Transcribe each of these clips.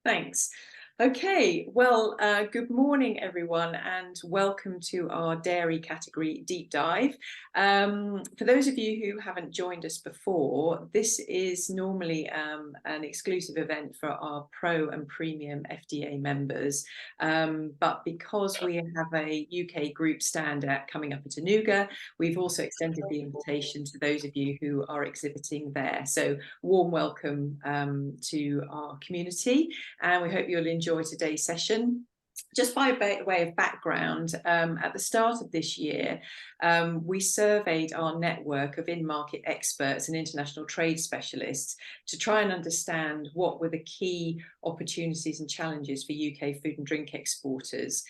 Thanks. Okay, well, good morning, everyone, and welcome to our dairy category deep dive. For those of you who haven't joined us before, this is normally an exclusive event for our Pro and Premium FDA members. But because we have a UK group standout coming up at Anuga, we've also extended the invitation to those of you who are exhibiting there. So warm welcome to our community, and we hope you'll enjoy today's session. Just by way of background, at the start of this year, we surveyed our network of in-market experts and international trade specialists to try and understand what were the key opportunities and challenges for UK food and drink exporters,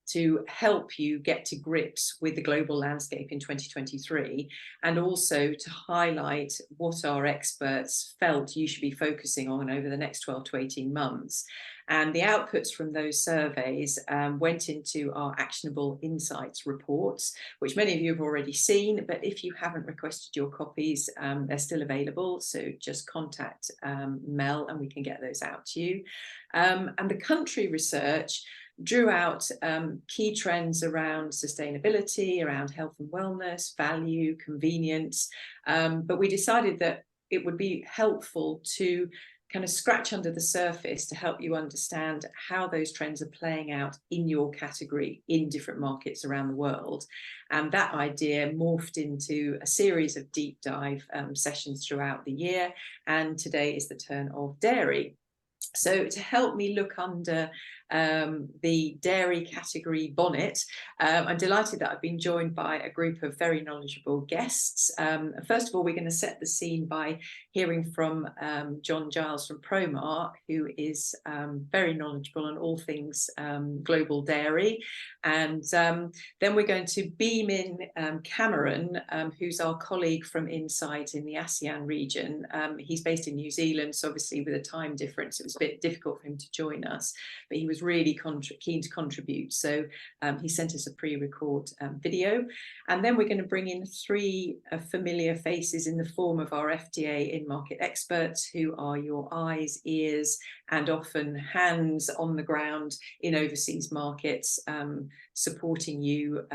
to help you get to grips with the global landscape in 2023, and also to highlight what our experts felt you should be focusing on over the next 12 to 18 months. And the outputs from those surveys went into our actionable insights reports, which many of you have already seen, but if you haven't requested your copies, they're still available. So just contact Mel and we can get those out to you. And the country research drew out key trends around sustainability, around health and wellness, value, convenience. But we decided that it would be helpful to kind of scratch under the surface to help you understand how those trends are playing out in your category in different markets around the world. And that idea morphed into a series of deep dive sessions throughout the year. And today is the turn of dairy. So to help me look under the dairy category bonnet, I'm delighted that I've been joined by a group of very knowledgeable guests. First of all, we're going to set the scene by hearing from John Giles from Promar, who is very knowledgeable on all things global dairy. And then we're going to beam in Cameron, who's our colleague from Insight in the ASEAN region. He's based in New Zealand, so obviously with a time difference, it was a bit difficult for him to join us, but he was really keen to contribute. So he sent us a pre-record video. And then we're going to bring in three familiar faces in the form of our FDA in-market experts, who are your eyes, ears, and often hands on the ground in overseas markets, supporting you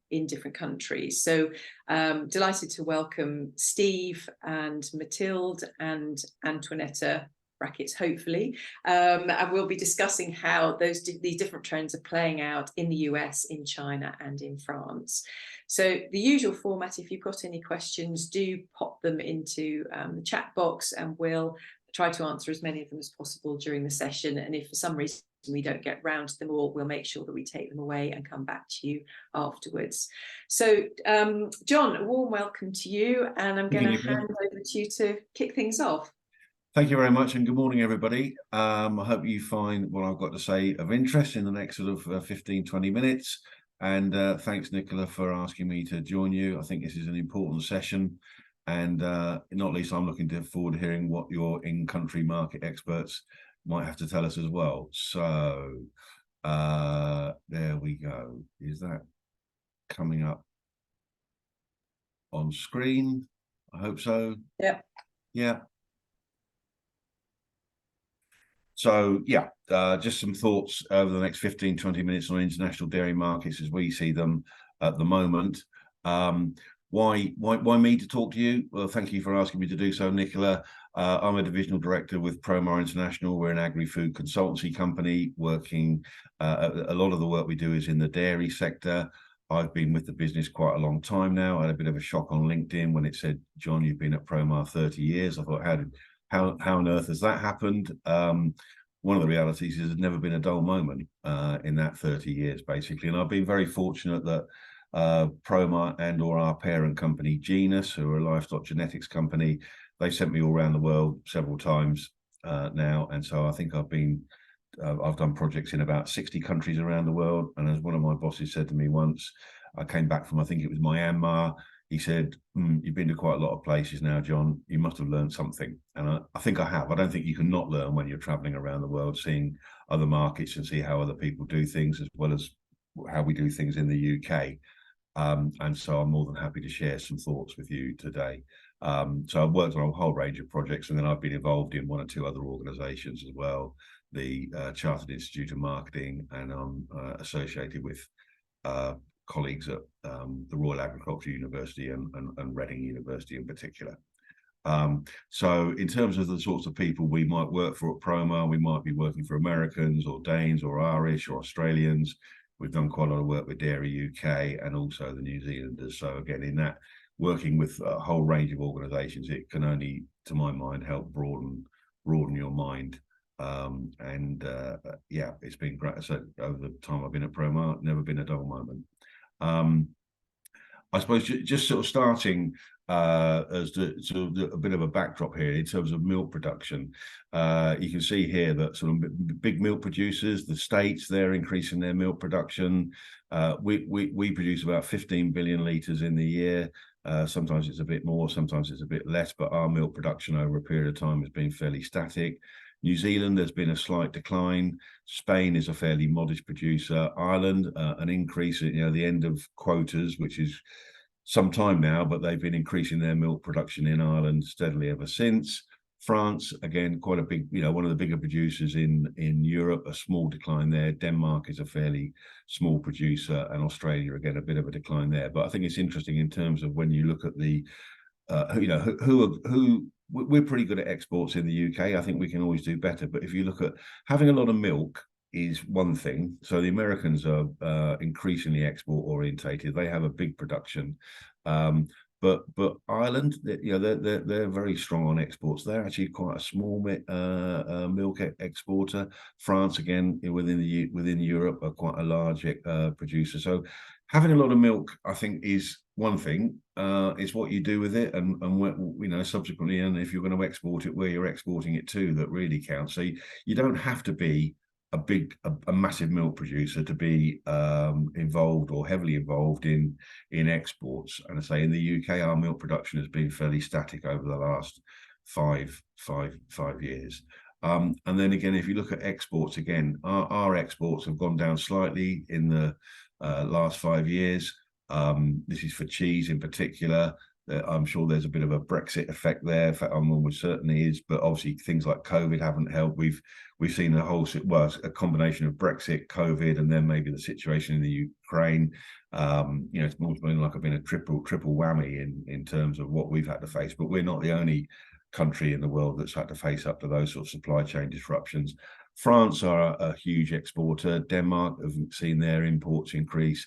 in different countries. So delighted to welcome Steve and Mathilde and Antoinetta, brackets hopefully, and we'll be discussing how these different trends are playing out in the US, in China, and in France. So the usual format, if you've got any questions, do pop them into the chat box and we'll try to answer as many of them as possible during the session. And if for some reason we don't get round to them all, we'll make sure that we take them away and come back to you afterwards. So John, a warm welcome to you, and I'm going to hand over to you to kick things off. Thank you very much, and good morning, everybody. I hope you find what I've got to say of interest in the next sort of 15, 20 minutes. And thanks, Nicola, for asking me to join you. I think this is an important session. And not least, I'm looking forward to hearing what your in-country market experts might have to tell us as well. So there we go. Is that coming up on screen? I hope so. Yep. Yeah. So, yeah, just some thoughts over the next 15, 20 minutes on international dairy markets as we see them at the moment. Why me to talk to you? Well, thank you for asking me to do so, Nicola. I'm a divisional director with Promar International. We're an agri-food consultancy company working, a lot of the work we do is in the dairy sector. I've been with the business quite a long time now. I had a bit of a shock on LinkedIn when it said, John, you've been at Promar 30 years. I thought, how on earth has that happened? One of the realities is there's never been a dull moment in that 30 years, basically. And I've been very fortunate that Promar or our parent company, Genus, who are a livestock genetics company, they sent me all around the world several times now. And so I think I've done projects in about 60 countries around the world. And as one of my bosses said to me once, I came back from, I think it was Myanmar. He said, you've been to quite a lot of places now, John. You must have learned something. And I think I have. I don't think you can not learn when you're traveling around the world, seeing other markets and see how other people do things, as well as how we do things in the UK. And so I'm more than happy to share some thoughts with you today. So I've worked on a whole range of projects, and then I've been involved in one or two other organisations as well, the Chartered Institute of Marketing, and I'm associated with colleagues at the Royal Agricultural University and Reading University in particular. So in terms of the sorts of people we might work for at Promar, we might be working for Americans or Danes or Irish or Australians. We've done quite a lot of work with Dairy UK and also the New Zealanders. So again, in that, working with a whole range of organisations, it can only, to my mind, help broaden your mind. Yeah, it's been great. So over the time I've been at Promar, never been a dull moment. I suppose just sort of starting as a bit of a backdrop here in terms of milk production. You can see here that sort of big milk producers, the States, they're increasing their milk production. We produce about 15 billion litres in the year. Sometimes it's a bit more, sometimes it's a bit less, but our milk production over a period of time has been fairly static. New Zealand, there's been a slight decline. Spain is a fairly modest producer. Ireland, an increase at the end of quotas, which is some time now, but they've been increasing their milk production in Ireland steadily ever since. France, again, quite a big, one of the bigger producers in Europe, a small decline there. Denmark is a fairly small producer, and Australia, again, a bit of a decline there. But I think it's interesting in terms of when you look at the, who we're pretty good at exports in the UK. I think we can always do better. But if you look at having a lot of milk is one thing. So the Americans are increasingly export orientated. They have a big production. But Ireland, they're very strong on exports. They're actually quite a small milk exporter. France, again, within Europe, are quite a large producer. So having a lot of milk, I think, is one thing. It's what you do with it, and subsequently, and if you're going to export it, where you're exporting it to, that really counts. So you don't have to be a massive milk producer to be involved or heavily involved in exports. And I say in the UK, our milk production has been fairly static over the last five years. And then again, if you look at exports, again, our exports have gone down slightly in the last 5 years. This is for cheese in particular. I'm sure there's a bit of a Brexit effect there. In fact, I'm almost certain it is. But obviously, things like COVID haven't helped. We've seen a combination of Brexit, COVID, and then maybe the situation in the Ukraine. It's almost been like a triple whammy in terms of what we've had to face. But we're not the only country in the world that's had to face up to those sort of supply chain disruptions. France are a huge exporter. Denmark have seen their imports increase.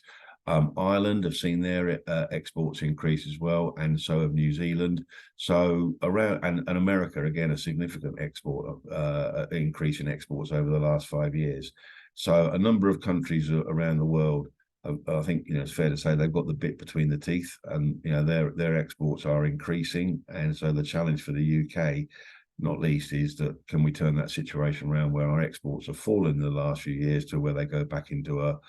Ireland have seen their exports increase as well, and so have New Zealand. So and America, again, a significant increase in exports over the last 5 years. So a number of countries around the world, I think it's fair to say they've got the bit between the teeth, and their exports are increasing. And so the challenge for the UK, not least, is that can we turn that situation around where our exports have fallen in the last few years to where they go back into a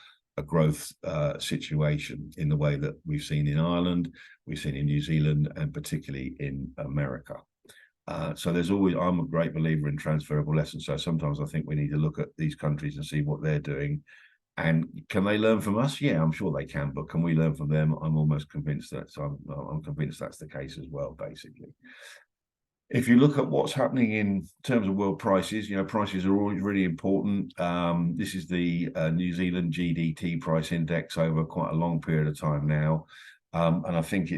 growth situation in the way that we've seen in Ireland, we've seen in New Zealand, and particularly in America. So I'm a great believer in transferable lessons. So sometimes I think we need to look at these countries and see what they're doing. And can they learn from us? Yeah, I'm sure they can. But can we learn from them? I'm almost convinced that. So I'm convinced that's the case as well, basically. If you look at what's happening in terms of world prices, prices are always really important. This is the New Zealand GDT price index over quite a long period of time now. And I think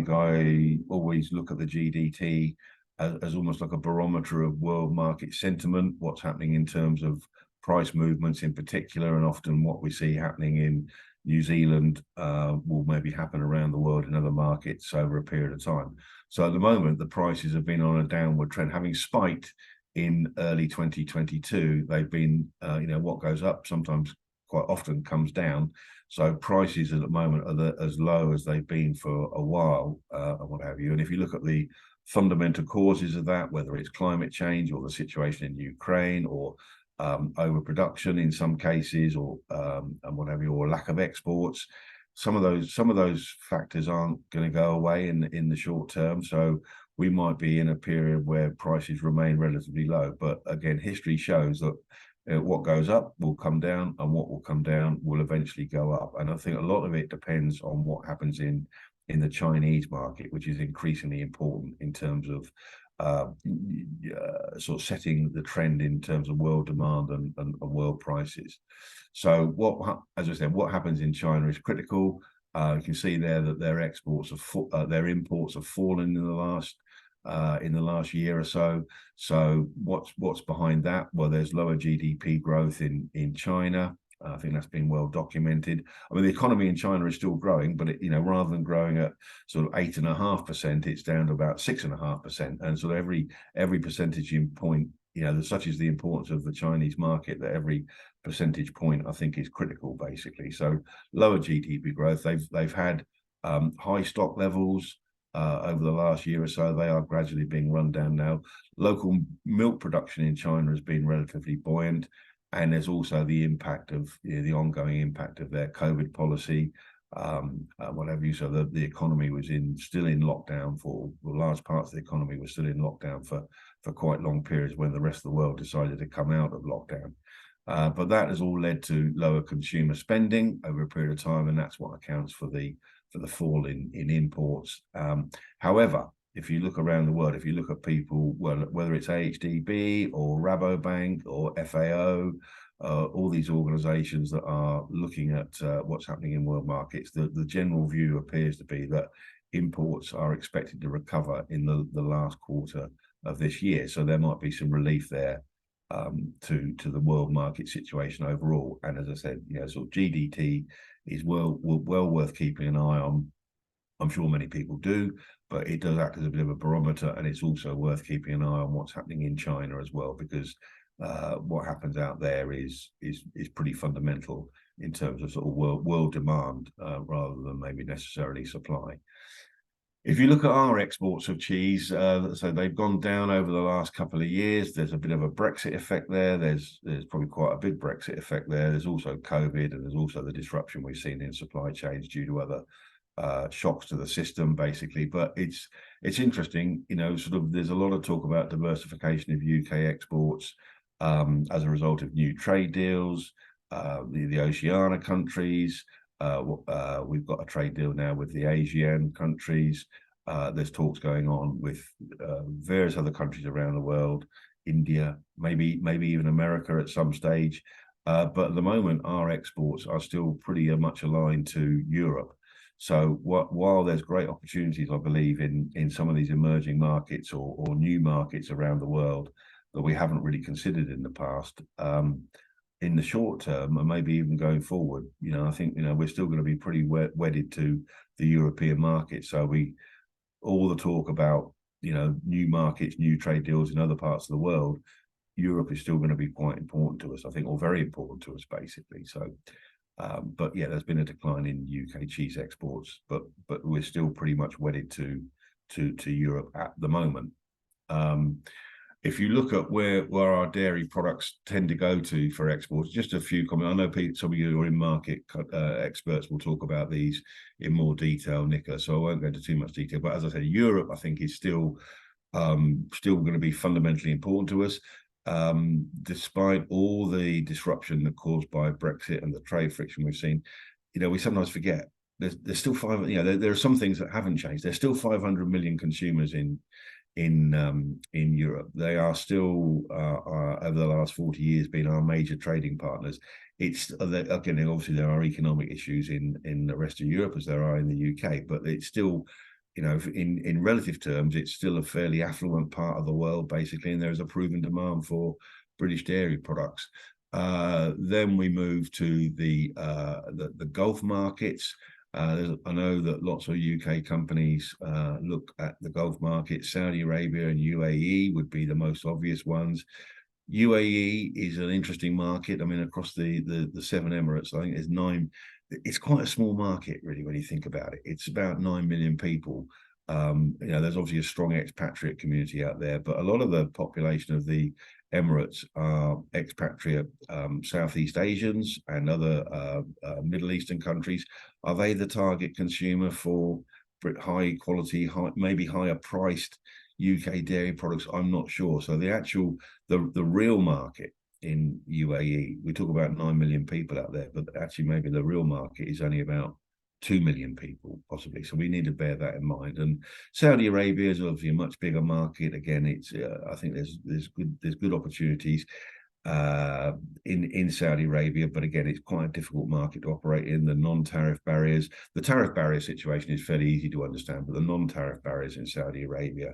I always look at the GDT as almost like a barometer of world market sentiment, what's happening in terms of price movements in particular, and often what we see happening in New Zealand will maybe happen around the world in other markets over a period of time. So at the moment, the prices have been on a downward trend, having spiked in early 2022. They've been, what goes up sometimes quite often comes down. So prices at the moment are as low as they've been for a while, and what have you. And if you look at the fundamental causes of that, whether it's climate change or the situation in Ukraine or overproduction in some cases, or and what have you, or lack of exports, some of those factors aren't going to go away in the short term. So we might be in a period where prices remain relatively low. But again, history shows that what goes up will come down, and what will come down will eventually go up. And I think a lot of it depends on what happens in the Chinese market, which is increasingly important in terms of sort of setting the trend in terms of world demand and world prices. So as I said, what happens in China is critical. You can see there that their exports their imports have fallen in the last year or so. So what's behind that? Well, there's lower GDP growth in China. I think that's been well documented. I mean, the economy in China is still growing, but rather than growing at sort of 8.5%, it's down to about 6.5%. And so every percentage point, such is the importance of the Chinese market, that every percentage point, I think, is critical, basically. So lower GDP growth. They've had high stock levels over the last year or so. They are gradually being run down now. Local milk production in China has been relatively buoyant. And there's also the impact of the ongoing impact of their COVID policy, whatever you said. The economy was still in lockdown for large parts of the economy was still in lockdown for quite long periods when the rest of the world decided to come out of lockdown. But that has all led to lower consumer spending over a period of time, and that's what accounts for the fall in imports. However, if you look around the world, if you look at people, well, whether it's AHDB or Rabobank or FAO, all these organizations that are looking at what's happening in world markets, the general view appears to be that imports are expected to recover in the last quarter of this year. So there might be some relief there to the world market situation overall. And as I said, sort of GDT is well worth keeping an eye on. I'm sure many people do, but it does act as a bit of a barometer, and it's also worth keeping an eye on what's happening in China as well, because what happens out there is pretty fundamental in terms of sort of world demand rather than maybe necessarily supply. If you look at our exports of cheese, so they've gone down over the last couple of years. There's a bit of a Brexit effect there. There's probably quite a big Brexit effect there. There's also COVID, and there's also the disruption we've seen in supply chains due to other shocks to the system, basically. But it's interesting, sort of there's a lot of talk about diversification of UK exports as a result of new trade deals, the Oceania countries. We've got a trade deal now with the Asian countries. There's talks going on with various other countries around the world, India, maybe even America at some stage. But at the moment, our exports are still pretty much aligned to Europe. So while there's great opportunities, I believe, in some of these emerging markets or new markets around the world that we haven't really considered in the past, in the short term, and maybe even going forward, I think, we're still going to be pretty wedded to the European market. So all the talk about, new markets, new trade deals in other parts of the world, Europe is still going to be quite important to us, I think, or very important to us, basically. So, but yeah, there's been a decline in UK cheese exports, but we're still pretty much wedded to Europe at the moment. If you look at where our dairy products tend to go to for exports, just a few comments. I know some of you who are in market experts will talk about these in more detail, Nicola, so I won't go into too much detail. But as I said, Europe, I think, is still going to be fundamentally important to us. Despite all the disruption that caused by Brexit and the trade friction we've seen, we sometimes forget there's still there are some things that haven't changed. There's still 500 million consumers in Europe. They are still over the last 40 years been our major trading partners. It's again, obviously there are economic issues in the rest of Europe as there are in the UK, but it's still, in relative terms, it's still a fairly affluent part of the world, basically, and there's a proven demand for British dairy products. Then we move to the Gulf markets. I know that lots of UK companies look at the Gulf markets. Saudi Arabia and UAE would be the most obvious ones. UAE is an interesting market. I mean, across the 7 Emirates, I think there's 9. It's quite a small market, really, when you think about it. It's about 9 million people. There's obviously a strong expatriate community out there, but a lot of the population of the Emirates are expatriate Southeast Asians and other Middle Eastern countries. Are they the target consumer for high quality, maybe higher priced UK dairy products? I'm not sure. So the real market in UAE, we talk about 9 million people out there, but actually maybe the real market is only about 2 million people possibly. So we need to bear that in mind. And Saudi Arabia is obviously a much bigger market. Again, it's I think there's good opportunities in Saudi Arabia, but again, it's quite a difficult market to operate in. The non-tariff barriers, the tariff barrier situation is fairly easy to understand, but the non-tariff barriers in Saudi Arabia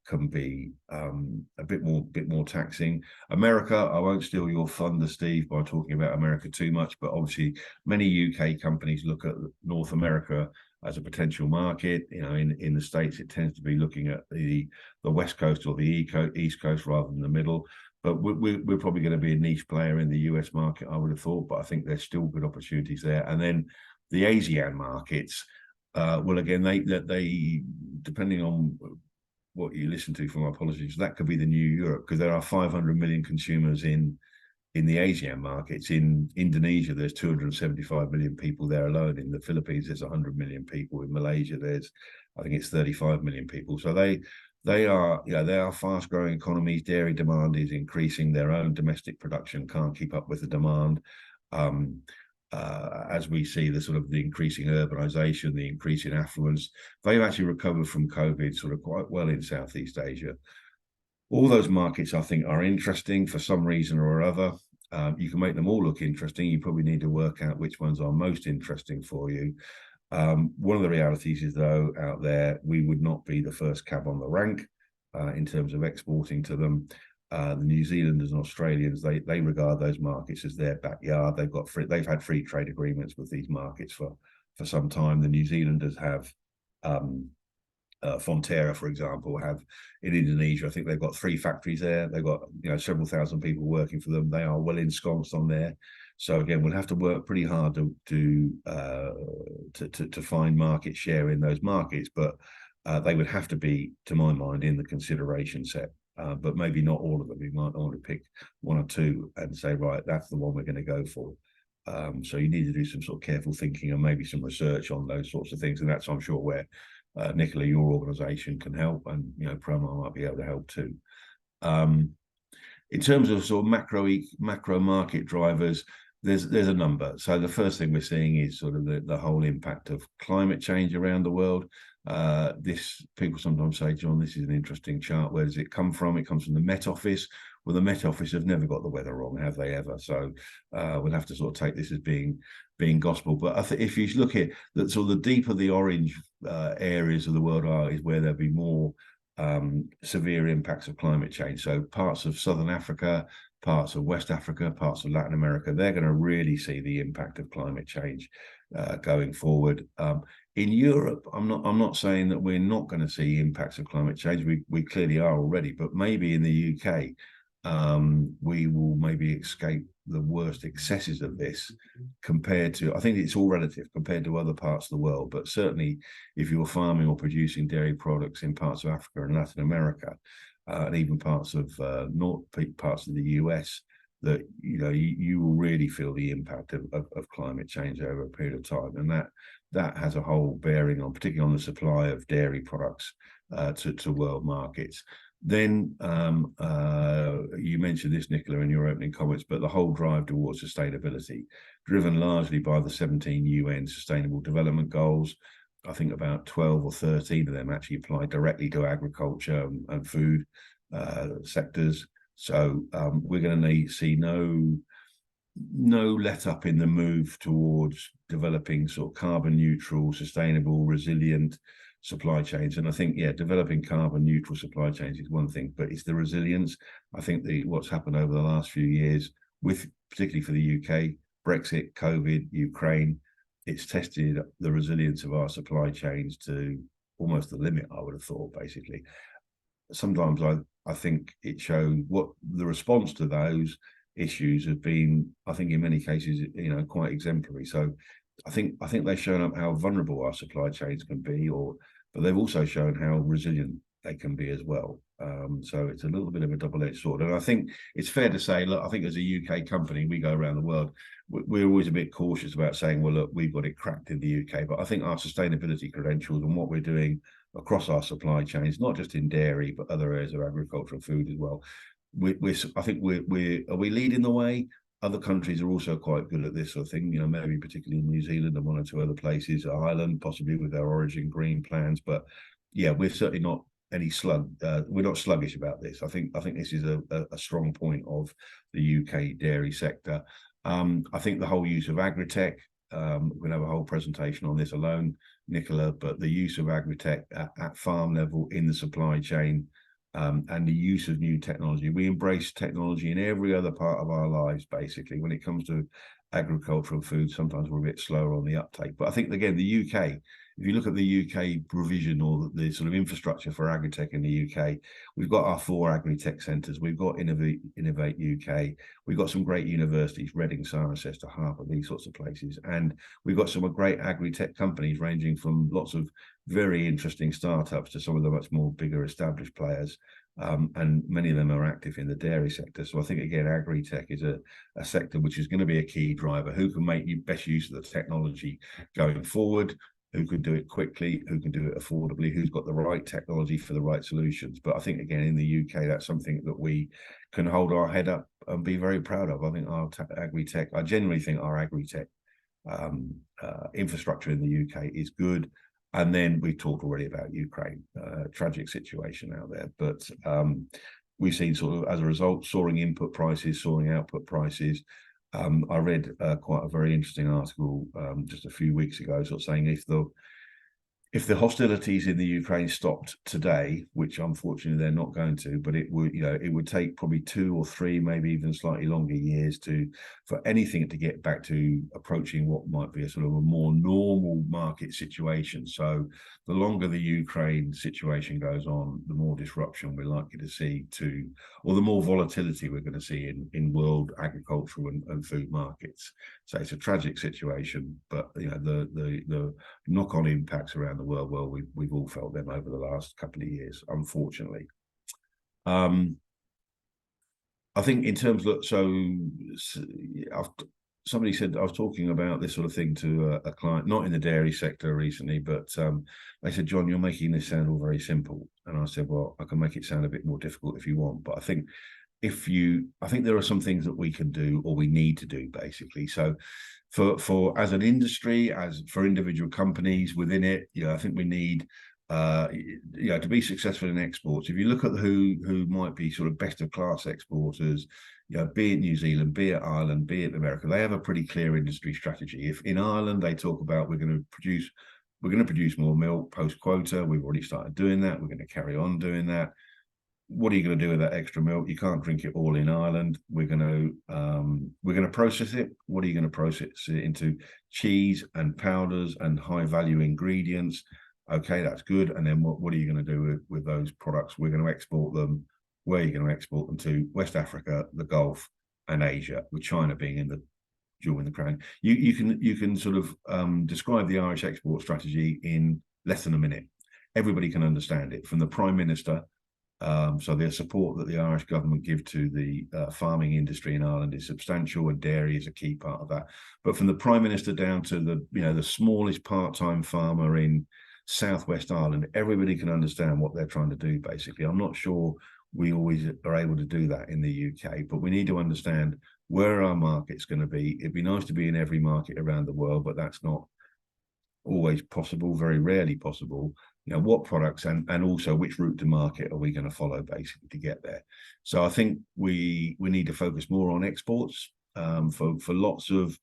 can be a bit more taxing. America, I won't steal your thunder, Steve, by talking about America too much, but obviously many UK companies look at North America as a potential market. You know, in the States, it tends to be looking at the West Coast or the East Coast rather than the middle. But we're probably going to be a niche player in the US market, I would have thought, but I think there's still good opportunities there. And then the ASEAN markets, well, again, they depending on what you listen to from our politicians, that could be the new Europe, because there are 500 million consumers in the ASEAN markets. In Indonesia, there's 275 million people there alone. In the Philippines, there's 100 million people. In Malaysia, I think it's 35 million people. So they are fast-growing economies. Dairy demand is increasing. Their own domestic production can't keep up with the demand. As we see the increasing urbanization, the increasing affluence, they've actually recovered from COVID sort of quite well in Southeast Asia. All those markets, I think, are interesting for some reason or other. You can make them all look interesting. You probably need to work out which ones are most interesting for you. One of the realities is, though, out there, we would not be the first cab on the rank in terms of exporting to them. The New Zealanders and Australians, they regard those markets as their backyard. They've had free trade agreements with these markets for some time. The New Zealanders have Fonterra, for example, have in Indonesia. I think they've got 3 factories there. They've got several thousand people working for them. They are well ensconced on there. So again, we'll have to work pretty hard to find market share in those markets, but they would have to be, to my mind, in the consideration set. But maybe not all of them. We might want to pick 1 or 2 and say, right, that's the one we're going to go for. So you need to do some sort of careful thinking and maybe some research on those sorts of things. And that's, I'm sure, where Nicola, your organisation, can help, and Promar might be able to help too. In terms of sort of macro market drivers, there's a number. So the first thing we're seeing is sort of the whole impact of climate change around the world. People sometimes say, John, this is an interesting chart. Where does it come from? It comes from the Met Office. Well, the Met Office have never got the weather wrong, have they ever? So we'll have to sort of take this as being gospel. But I think if you look at that, sort of the deeper the orange areas of the world are, is where there'll be more severe impacts of climate change. So parts of Southern Africa, parts of West Africa, parts of Latin America, they're going to really see the impact of climate change going forward. In Europe, I'm not saying that we're not going to see impacts of climate change. We clearly are already, but maybe in the UK, we will maybe escape the worst excesses of this compared to, I think it's all relative compared to other parts of the world, but certainly if you're farming or producing dairy products in parts of Africa and Latin America, and even parts of parts of the US, that you will really feel the impact of climate change over a period of time, and that has a whole bearing on, particularly on the supply of dairy products to world markets. Then you mentioned this, Nicola, in your opening comments, but the whole drive towards sustainability, driven largely by the 17 UN Sustainable Development Goals. I think about 12 or 13 of them actually apply directly to agriculture and food sectors. So we're going to see no let up in the move towards developing sort of carbon neutral, sustainable, resilient supply chains. And I think, developing carbon neutral supply chains is one thing, but it's the resilience. I think what's happened over the last few years, particularly for the UK, Brexit, COVID, Ukraine, it's tested the resilience of our supply chains to almost the limit, I would have thought, basically. Sometimes I think it showed what the response to those issues have been, I think in many cases, quite exemplary. So I think they've shown up how vulnerable our supply chains can be, but they've also shown how resilient they can be as well. So it's a little bit of a double-edged sword. And I think it's fair to say, look, I think as a UK company, we go around the world, we're always a bit cautious about saying, well, look, we've got it cracked in the UK. But I think our sustainability credentials and what we're doing across our supply chains, not just in dairy, but other areas of agriculture and food as well, are we leading the way? Other countries are also quite good at this sort of thing, maybe particularly in New Zealand and one or two other places, Ireland, possibly with their Origin Green plans. But yeah, we're certainly not we're not sluggish about this. I think this is a strong point of the UK dairy sector. I think the whole use of agritech, we'll have a whole presentation on this alone, Nicola, but the use of agritech at farm level in the supply chain, and the use of new technology. We embrace technology in every other part of our lives, basically. When it comes to agricultural food, sometimes we're a bit slower on the uptake. But I think, again, the UK, if you look at the UK provision or the sort of infrastructure for agritech in the UK, we've got our 4 agritech centres. We've got Innovate UK. We've got some great universities, Reading, Cirencester, Harper, these sorts of places. And we've got some great agritech companies ranging from lots of very interesting startups to some of the much more bigger established players. And many of them are active in the dairy sector. So I think, again, agri-tech is a sector which is going to be a key driver. Who can make best use of the technology going forward? Who can do it quickly? Who can do it affordably? Who's got the right technology for the right solutions? But I think, again, in the UK, that's something that we can hold our head up and be very proud of. I think our agri-tech, I genuinely think our agri-tech infrastructure in the UK is good. And then we talked already about Ukraine, tragic situation out there. But we've seen sort of, as a result, soaring input prices, soaring output prices. I read quite a very interesting article just a few weeks ago, sort of saying if the hostilities in the Ukraine stopped today, which unfortunately they're not going to, but it would take probably 2 or 3, maybe even slightly longer years for anything to get back to approaching what might be a sort of a more normal market situation. So the longer the Ukraine situation goes on, the more disruption we're likely to see or the more volatility we're going to see in world agricultural and food markets. So it's a tragic situation, but the knock-on impacts around the world, well, we've all felt them over the last couple of years, unfortunately. I think in terms of, somebody said, I was talking about this sort of thing to a client, not in the dairy sector recently, but they said, John, you're making this sound all very simple. And I said, well, I can make it sound a bit more difficult if you want, but I think there are some things that we can do or we need to do, basically. So for as an industry, as for individual companies within it, I think we need to be successful in exports. If you look at who might be sort of best of class exporters, be it New Zealand, be it Ireland, be it America, they have a pretty clear industry strategy. If in Ireland they talk about we're going to produce more milk post quota, we've already started doing that. We're going to carry on doing that. What are you going to do with that extra milk? You can't drink it all in Ireland. We're going to process it. What are you going to process it into? Cheese and powders and high value ingredients. Okay, that's good. And then what are you going to do with those products? We're going to export them. Where are you going to export them to? West Africa, the Gulf, and Asia, with China being in the jewel in the crown. You can sort of describe the Irish export strategy in less than a minute. Everybody can understand it, from the Prime Minister. So the support that the Irish government give to the farming industry in Ireland is substantial, and dairy is a key part of that. But from the Prime Minister down to the smallest part-time farmer in Southwest Ireland, everybody can understand what they're trying to do, basically. I'm not sure we always are able to do that in the UK, but we need to understand where our market's going to be. It'd be nice to be in every market around the world, but that's not always possible, very rarely possible. What products and also which route to market are we going to follow, basically, to get there. So I think we need to focus more on exports. For lots of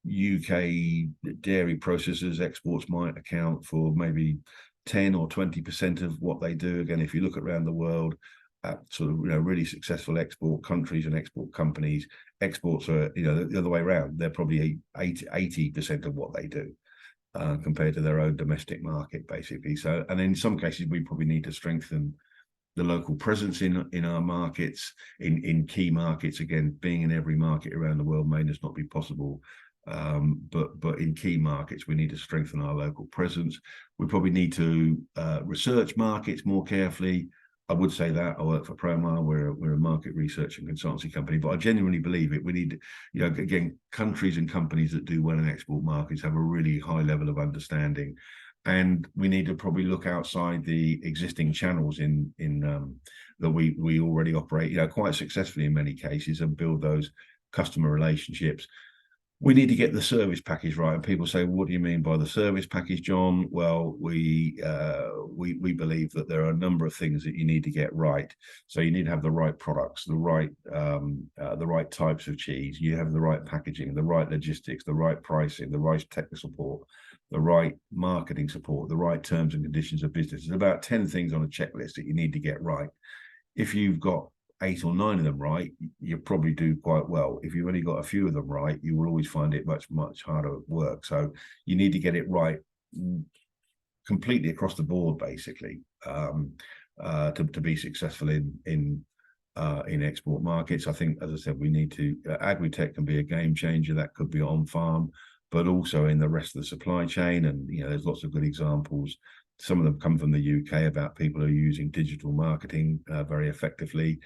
UK dairy processors, exports might account for maybe 10 or 20% of what they do. Again, if you look around the world at sort of really successful export countries and export companies, exports are the other way around. They're probably 80% of what they do. Compared to their own domestic market, basically. So, and in some cases, we probably need to strengthen the local presence in our markets, in key markets. Again, being in every market around the world may just not be possible. But in key markets, we need to strengthen our local presence. We probably need to research markets more carefully. I would say that I work for Promar. We're a market research and consultancy company, but I genuinely believe it. We need, again, countries and companies that do well in export markets have a really high level of understanding, and we need to probably look outside the existing channels that we already operate, quite successfully in many cases, and build those customer relationships. We need to get the service package right. And people say, what do you mean by the service package, John? Well, we believe that there are a number of things that you need to get right. So you need to have the right products, the right types of cheese. You have the right packaging, the right logistics, the right pricing, the right technical support, the right marketing support, the right terms and conditions of business. There's about 10 things on a checklist that you need to get right. If you've got 8 or 9 of them right, you probably do quite well. If you've only got a few of them right, you will always find it much harder work. So you need to get it right completely across the board, basically, to be successful in export markets. I think, as I said, we need to agri-tech can be a game changer. That could be on farm, but also in the rest of the supply chain. And there's lots of good examples. Some of them come from the UK about people who are using digital marketing very effectively.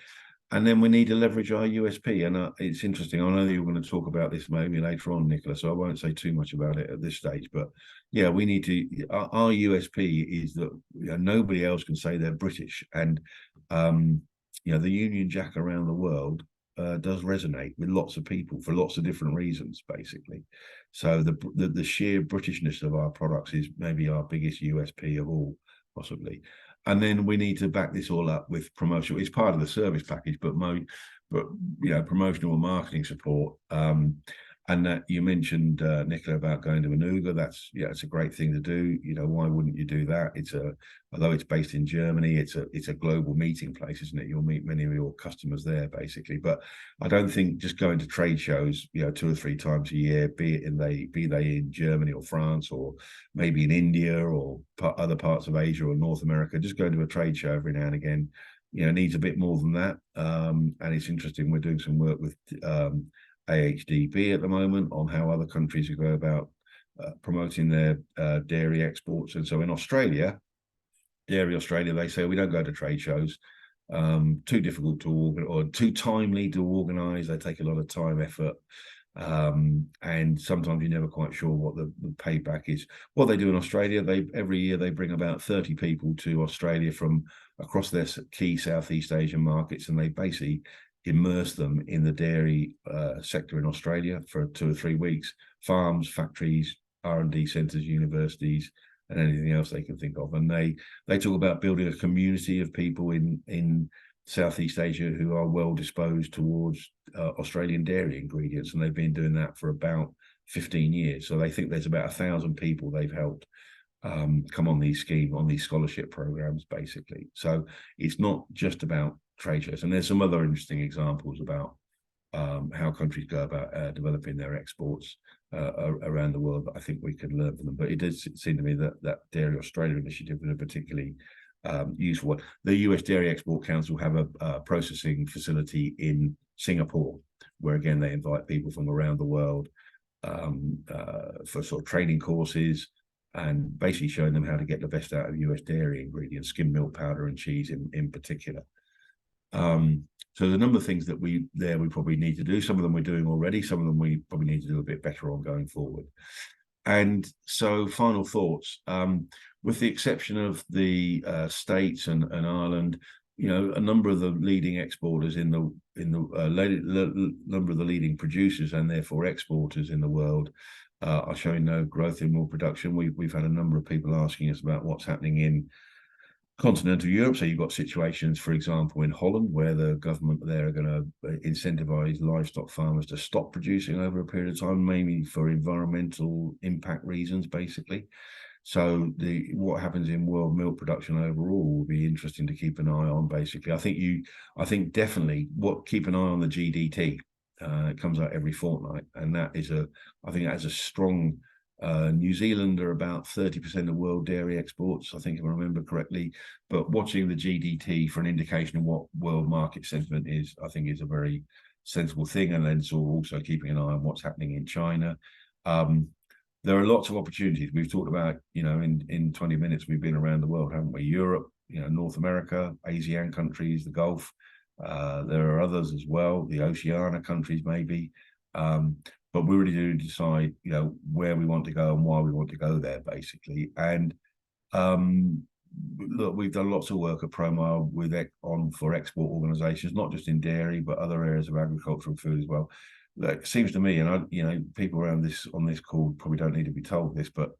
And then we need to leverage our USP. And it's interesting. I know that you're going to talk about this maybe later on, Nicola, so I won't say too much about it at this stage. But yeah, we need to. Our USP is that nobody else can say they're British. And the Union Jack around the world does resonate with lots of people for lots of different reasons, basically. So the sheer Britishness of our products is maybe our biggest USP of all, possibly. And then we need to back this all up with promotional. It's part of the service package, but promotional and marketing support. And that you mentioned, Nicola, about going to Anuga. It's a great thing to do. Why wouldn't you do that? Although it's based in Germany, it's a global meeting place, isn't it? You'll meet many of your customers there, basically. But I don't think just going to trade shows, 2 or 3 times a year, be they in Germany or France or maybe in India or other parts of Asia or North America, just going to a trade show every now and again, needs a bit more than that. And it's interesting. We're doing some work with AHDB at the moment on how other countries go about promoting their dairy exports. And so in Australia, Dairy Australia, they say we don't go to trade shows, too difficult to organize or too timely to organize. They take a lot of time, effort, and sometimes you're never quite sure what the payback is. What they do in Australia, every year they bring about 30 people to Australia from across their key Southeast Asian markets, and they basically immerse them in the dairy sector in Australia for 2 or 3 weeks. Farms, factories, R&D centres, universities, and anything else they can think of. And they talk about building a community of people in Southeast Asia who are well disposed towards Australian dairy ingredients, and they've been doing that for about 15 years. So they think there's about 1,000 people they've helped come on these scholarship programs, basically. So it's not just about trade shows, and there's some other interesting examples about how countries go about developing their exports around the world that I think we can learn from them. But it does seem to me that Dairy Australia initiative is a particularly useful one. The US Dairy Export Council have a processing facility in Singapore, where again they invite people from around the world for sort of training courses and basically showing them how to get the best out of US dairy ingredients, skim milk powder and cheese in particular. So there's a number of things that we probably need to do. Some of them we're doing already. Some of them we probably need to do a bit better on going forward. And so final thoughts, with the exception of the States and Ireland, a number of the leading exporters in the number of the leading producers and therefore exporters in the world are showing no growth in milk production. We've had a number of people asking us about what's happening in continental Europe. So you've got situations, for example, in Holland, where the government there are going to incentivize livestock farmers to stop producing over a period of time, mainly for environmental impact reasons, basically. So what happens in world milk production overall will be interesting to keep an eye on, basically. I think definitely keep an eye on the GDT. It comes out every fortnight, and I think that has a strong. New Zealand are about 30% of world dairy exports, I think, if I remember correctly. But watching the GDT for an indication of what world market sentiment is, I think, is a very sensible thing. And then also keeping an eye on what's happening in China. There are lots of opportunities. We've talked about, in 20 minutes, we've been around the world, haven't we? Europe, North America, ASEAN countries, the Gulf. There are others as well, the Oceania countries maybe. But we really do decide, where we want to go and why we want to go there, basically. And look, we've done lots of work at Promile with for export organisations, not just in dairy, but other areas of agriculture and food as well. Look, it seems to me, and people around this on this call probably don't need to be told this, but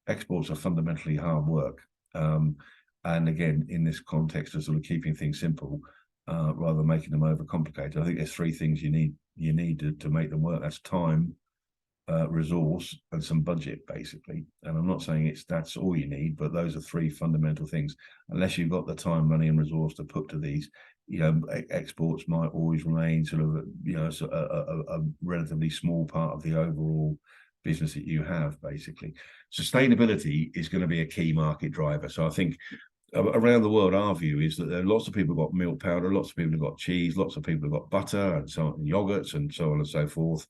exports are fundamentally hard work. And again, in this context of sort of keeping things simple, rather than making them overcomplicated, I think there's three things you need to make them work. That's time, resource, and some budget, basically. And I'm not saying that's all you need, but those are three fundamental things. Unless you've got the time, money, and resource to put to these, exports might always remain sort of a relatively small part of the overall business that you have. Basically, sustainability is going to be a key market driver. So I think around the world, our view is that there are lots of people who've got milk powder, lots of people have got cheese, lots of people have got butter, and so on, and yogurts, and so on and so forth.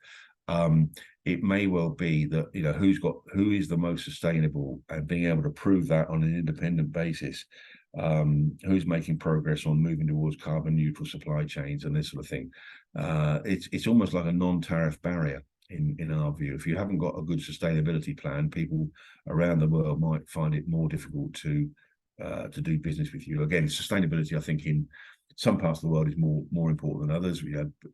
It may well be that who is the most sustainable, and being able to prove that on an independent basis, who's making progress on moving towards carbon neutral supply chains and this sort of thing. It's almost like a non-tariff barrier in our view. If you haven't got a good sustainability plan, people around the world might find it more difficult to do business with you. Again, sustainability, I think, in some parts of the world is more important than others.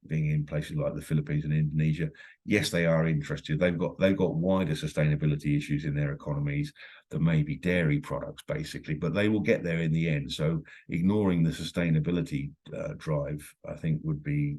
Being in places like the Philippines and Indonesia, yes, they are interested. They've got wider sustainability issues in their economies than maybe dairy products, basically, but they will get there in the end. So ignoring the sustainability drive, I think, would be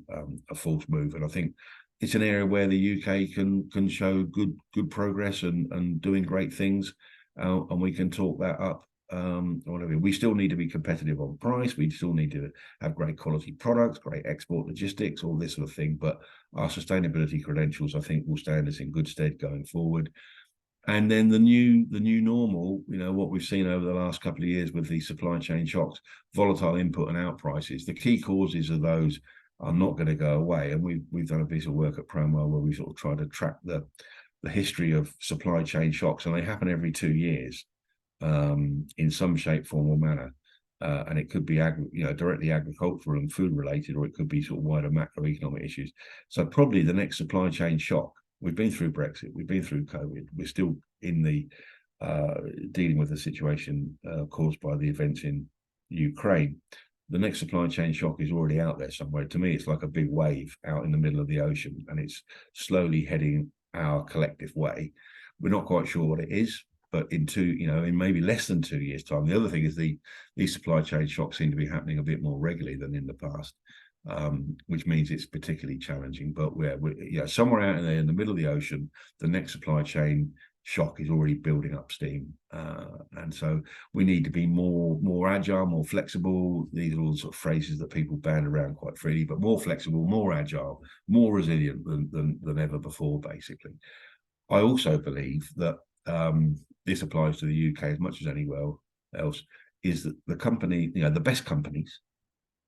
a false move. And I think it's an area where the UK can show good progress and doing great things, and we can talk that up. Whatever. We still need to be competitive on price. We still need to have great quality products, great export logistics, all this sort of thing. But our sustainability credentials, I think, will stand us in good stead going forward. And then the new normal, what we've seen over the last couple of years with the supply chain shocks, volatile input and out prices, the key causes of those are not going to go away. And we've done a piece of work at Promile where we sort of try to track the history of supply chain shocks, and they happen every 2 years. In some shape, form, or manner, and it could be directly agricultural and food related, or it could be sort of wider macroeconomic issues. So probably the next supply chain shock. We've been through Brexit, we've been through COVID, we're still in the dealing with the situation caused by the events in Ukraine. The next supply chain shock is already out there somewhere. To me, it's like a big wave out in the middle of the ocean, and it's slowly heading our collective way. We're not quite sure what it is, but in maybe less than 2 years' time. The other thing is these supply chain shocks seem to be happening a bit more regularly than in the past, which means it's particularly challenging. But we're somewhere out there in the middle of the ocean, the next supply chain shock is already building up steam, and so we need to be more agile, more flexible. These are all sort of phrases that people band around quite freely, but more flexible, more agile, more resilient than ever before, basically. I also believe that this applies to the UK as much as anywhere else, is that the company, the best companies,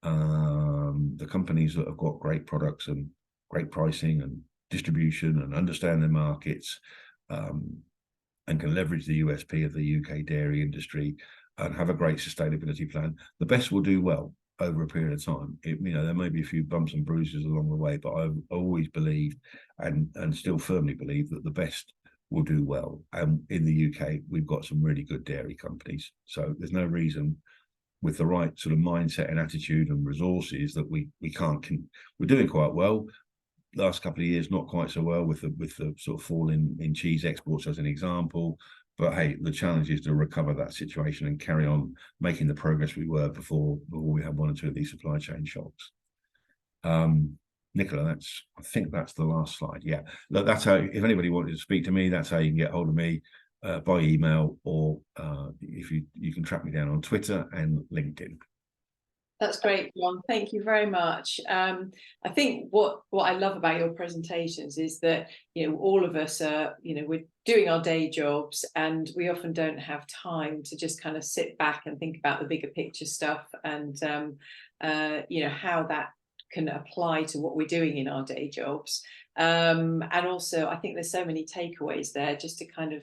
the companies that have got great products and great pricing and distribution and understand their markets, and can leverage the USP of the UK dairy industry and have a great sustainability plan, the best will do well over a period of time. There may be a few bumps and bruises along the way, but I've always believed and still firmly believe that the best will do well. And in the UK, we've got some really good dairy companies. So there's no reason, with the right sort of mindset and attitude and resources, that we can't. We're doing quite well. Last couple of years, not quite so well with the sort of fall in cheese exports as an example. But hey, the challenge is to recover that situation and carry on making the progress we were before we had one or two of these supply chain shocks. Nicola, I think that's the last slide. Yeah, look, that's how, if anybody wanted to speak to me, that's how you can get hold of me, by email, or if you can track me down on Twitter and LinkedIn. That's great, John. Thank you very much. I think what I love about your presentations is that, all of us are, we're doing our day jobs, and we often don't have time to just kind of sit back and think about the bigger picture stuff, and how that can apply to what we're doing in our day jobs. And also, I think there's so many takeaways there, just to kind of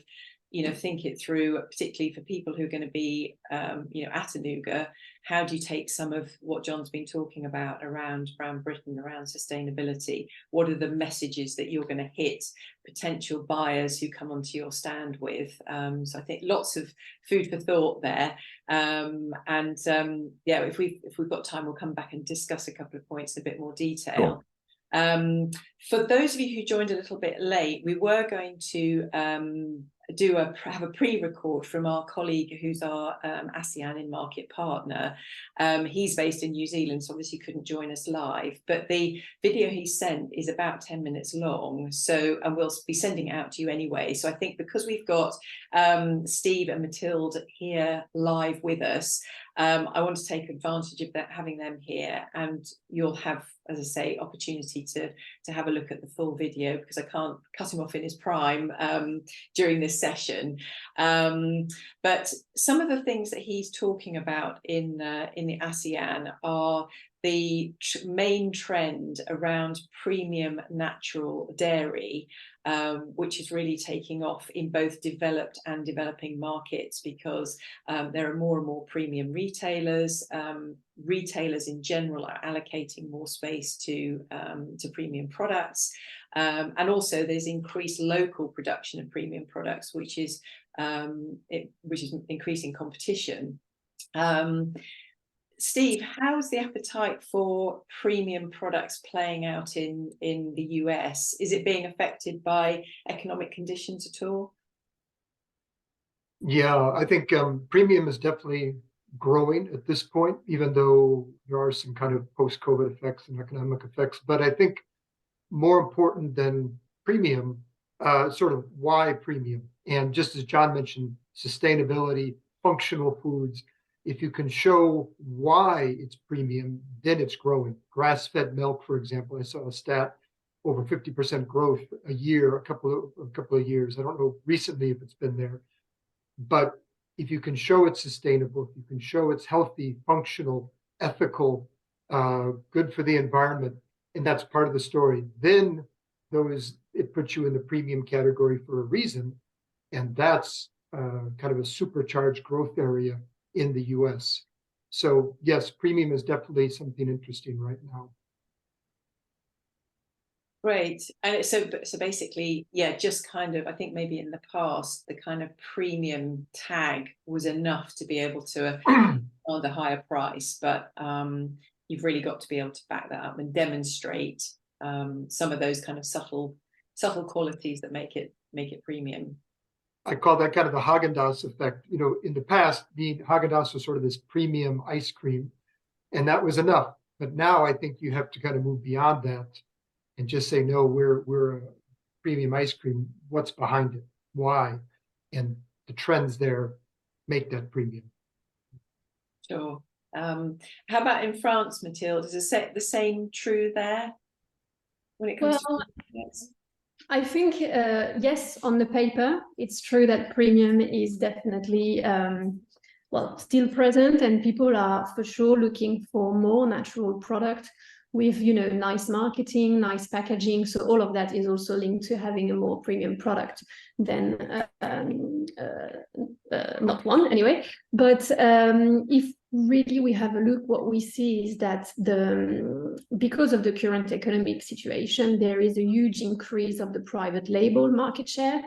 think it through, particularly for people who are going to be, at Anuga. How do you take some of what John's been talking about around Brown Britain, around sustainability? What are the messages that you're going to hit potential buyers who come onto your stand with? So I think lots of food for thought there. If we've got time, we'll come back and discuss a couple of points in a bit more detail. Sure. For those of you who joined a little bit late, we were going to have a pre-record from our colleague who's our ASEAN in-market partner. He's based in New Zealand, so obviously couldn't join us live, but the video he sent is about 10 minutes long, and we'll be sending it out to you anyway. So I think because we've got Steve and Mathilde here live with us, I want to take advantage of that, having them here, and you'll have, as I say, opportunity to have a look at the full video, because I can't cut him off in his prime during this session. But some of the things that he's talking about in the ASEAN are the main trend around premium natural dairy, which is really taking off in both developed and developing markets, because there are more and more premium retailers. Retailers in general are allocating more space to premium products, and also there's increased local production of premium products, which is increasing competition. Steve, how's the appetite for premium products playing out in the US? Is it being affected by economic conditions at all? Yeah, I think premium is definitely growing at this point, even though there are some kind of post-COVID effects and economic effects. But I think more important than premium, sort of why premium. And just as John mentioned, sustainability, functional foods. If you can show why it's premium, then it's growing. Grass-fed milk, for example, I saw a stat over 50% growth a year, a couple of years. I don't know recently if it's been there, but if you can show it's sustainable, if you can show it's healthy, functional, ethical, good for the environment, and that's part of the story, then it puts you in the premium category for a reason, and that's kind of a supercharged growth area in the US. So yes, premium is definitely something interesting right now. Great. And so basically, yeah, just kind of, I think maybe in the past, the kind of premium tag was enough to be able to on a higher price, but you've really got to be able to back that up and demonstrate some of those kind of subtle qualities that make it premium. I call that kind of the Haagen-Dazs effect. In the past, Haagen-Dazs was sort of this premium ice cream, and that was enough. But now I think you have to kind of move beyond that and just say, no, we're a premium ice cream. What's behind it? Why? And the trends there make that premium. Sure. How about in France, Mathilde? Is the same true there when it comes to yes? I think, yes, on the paper, it's true that premium is definitely, still present, and people are for sure looking for more natural product with, nice marketing, nice packaging. So all of that is also linked to having a more premium product than not one anyway. But if really we have a look, what we see is that because of the current economic situation, there is a huge increase of the private label market share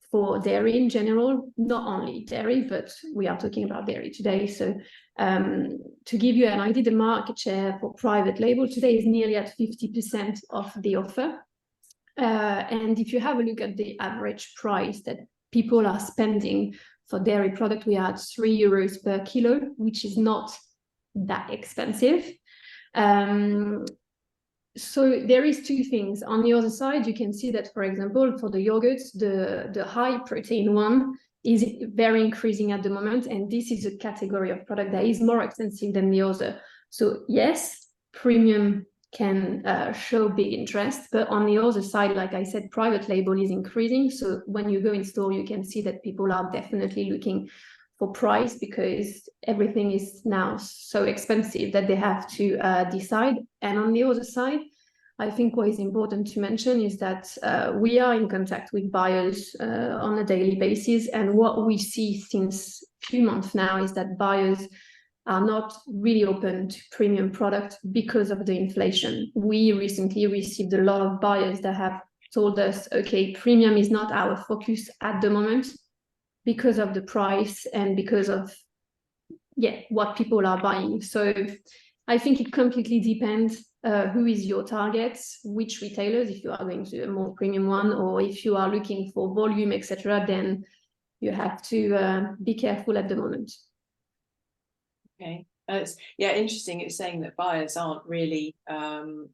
for dairy in general, not only dairy, but we are talking about dairy today. So to give you an idea, the market share for private label today is nearly at 50% of the offer. And if you have a look at the average price that people are spending for dairy product, we are at €3 per kilo, which is not that expensive. So there is two things. On the other side, you can see that, for example, for the yogurts, the high protein one is very increasing at the moment. And this is a category of product that is more expensive than the other. So yes, premium can show big interest, but on the other side, like I said, private label is increasing. So when you go in store, you can see that people are definitely looking for price, because everything is now so expensive that they have to decide. And on the other side, I think what is important to mention is that we are in contact with buyers on a daily basis. And what we see since a few months now is that buyers are not really open to premium products because of the inflation. We recently received a lot of buyers that have told us, okay, premium is not our focus at the moment because of the price and because of what people are buying. So I think it completely depends who is your target, which retailers, if you are going to a more premium one, or if you are looking for volume, etc., then you have to be careful at the moment. Okay. It's interesting. It's saying that buyers aren't really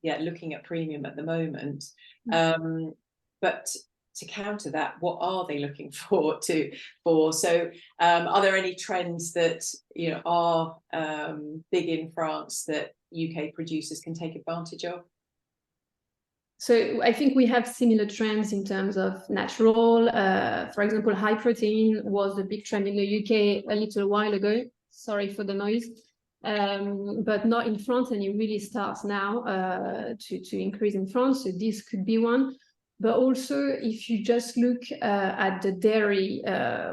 looking at premium at the moment. But to counter that, what are they looking for? So are there any trends that are big in France that UK producers can take advantage of? So I think we have similar trends in terms of natural. For example, high protein was a big trend in the UK a little while ago. Sorry for the noise. But not in France, and it really starts now to increase in France. So this could be one. But also, if you just look at the dairy,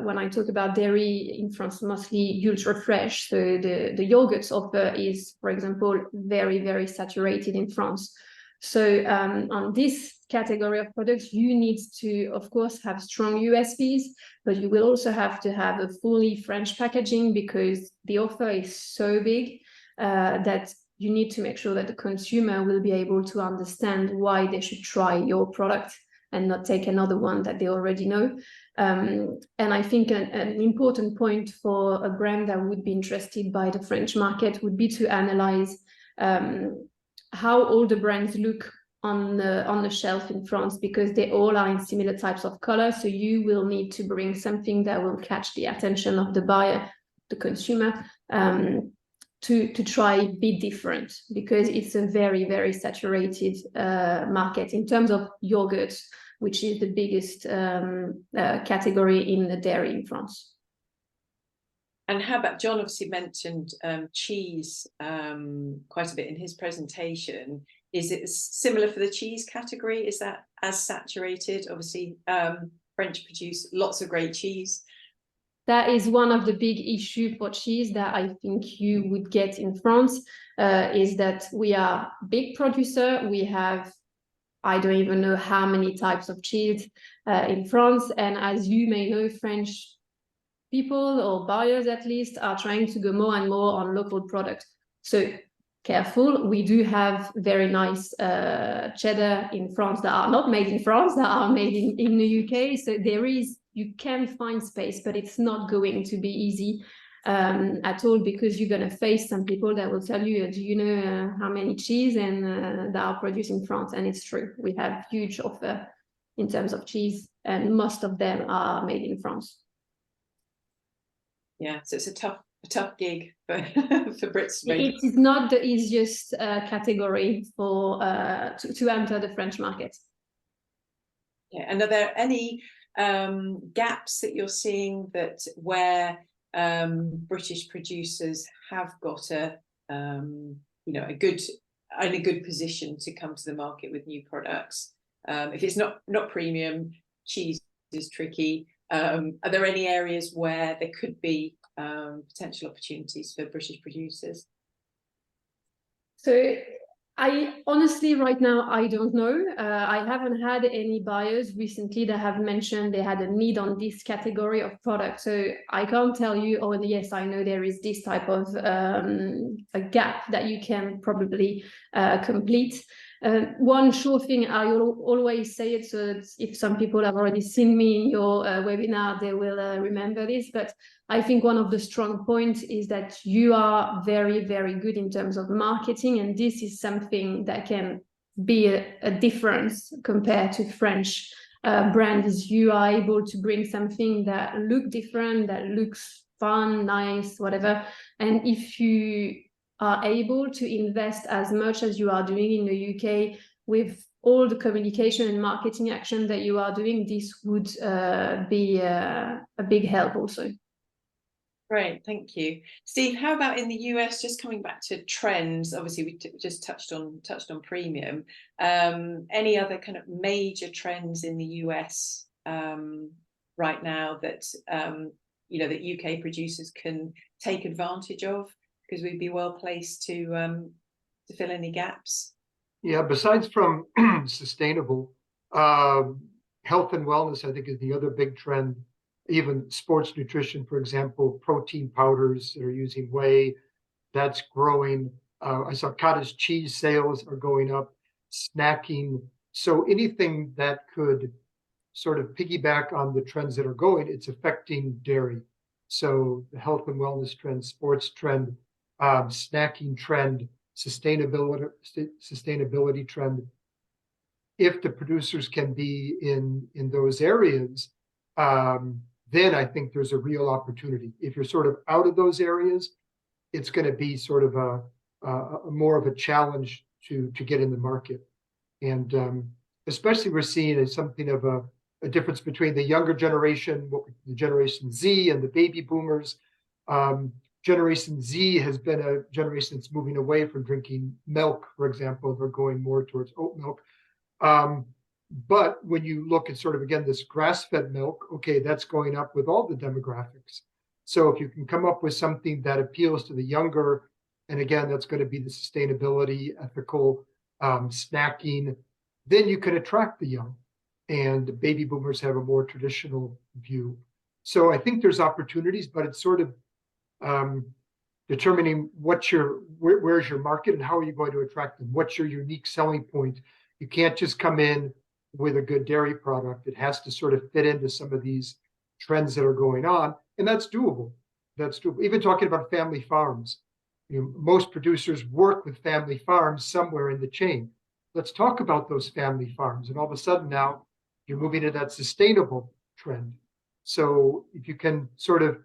when I talk about dairy in France, mostly ultra fresh. So the yogurt offer is, for example, very, very saturated in France. So on this category of products, you need to, of course, have strong USPs, but you will also have to have a fully French packaging because the offer is so big that you need to make sure that the consumer will be able to understand why they should try your product and not take another one that they already know. And I think an important point for a brand that would be interested by the French market would be to analyze how all the brands look on the shelf in France, because they all are in similar types of color. So you will need to bring something that will catch the attention of the buyer, the consumer, to try be different, because it's a very, very saturated market in terms of yogurt, which is the biggest category in the dairy in France. And how about, John obviously mentioned cheese quite a bit in his presentation. Is it similar for the cheese category? Is that as saturated? Obviously, French produce lots of great cheese. That is one of the big issues for cheese that I think you would get in France, is that we are a big producer. We have, I don't even know how many types of cheese in France. And as you may know, French people, or buyers at least, are trying to go more and more on local products. So careful, we do have very nice cheddar in France that are not made in France, that are made in the UK. So you can find space, but it's not going to be easy at all, because you're going to face some people that will tell you, do you know how many cheese and that are produced in France? And it's true, we have huge offer in terms of cheese, and most of them are made in France. Yeah, so it's a tough gig for Brits. It is not the easiest category for to enter the French market. Yeah, and are there any gaps that you're seeing that where British producers have got a good position to come to the market with new products? If it's not premium, cheese is tricky. Are there any areas where there could be potential opportunities for British producers? So I honestly, right now, I don't know. I haven't had any buyers recently that have mentioned they had a need on this category of product. So I can't tell you, oh, yes, I know there is this type of a gap that you can probably complete. One sure thing, I always say it, so if some people have already seen me in your webinar, they will remember this, but I think one of the strong points is that you are very, very good in terms of marketing, and this is something that can be a difference compared to French brands. You are able to bring something that look different, that looks fun, nice, whatever, and if you are able to invest as much as you are doing in the UK with all the communication and marketing action that you are doing, this would be a big help also. Great, thank you. Steve, how about in the US, just coming back to trends, obviously we just touched on premium. Any other kind of major trends in the US right now that that UK producers can take advantage of, because we'd be well placed to fill any gaps? Yeah, besides from sustainable, health and wellness, I think, is the other big trend. Even sports nutrition, for example, protein powders that are using whey, that's growing. I saw cottage cheese sales are going up, snacking. So anything that could sort of piggyback on the trends that are going, it's affecting dairy. So the health and wellness trend, sports trend, snacking trend, sustainability trend. If the producers can be in those areas, then I think there's a real opportunity. If you're sort of out of those areas, it's going to be sort of a more of a challenge to get in the market. And especially we're seeing something of a difference between the younger generation, the Generation Z, and the baby boomers. Generation Z has been a generation that's moving away from drinking milk, for example. They're going more towards oat milk. But when you look at sort of, again, this grass-fed milk, okay, that's going up with all the demographics. So if you can come up with something that appeals to the younger, and again, that's going to be the sustainability, ethical, snacking, then you can attract the young. And the baby boomers have a more traditional view. So I think there's opportunities, but it's sort of determining where's your market and how are you going to attract them? What's your unique selling point? You can't just come in with a good dairy product. It has to sort of fit into some of these trends that are going on, and that's doable. That's doable. Even talking about family farms, most producers work with family farms somewhere in the chain. Let's talk about those family farms, and all of a sudden now you're moving to that sustainable trend. So if you can sort of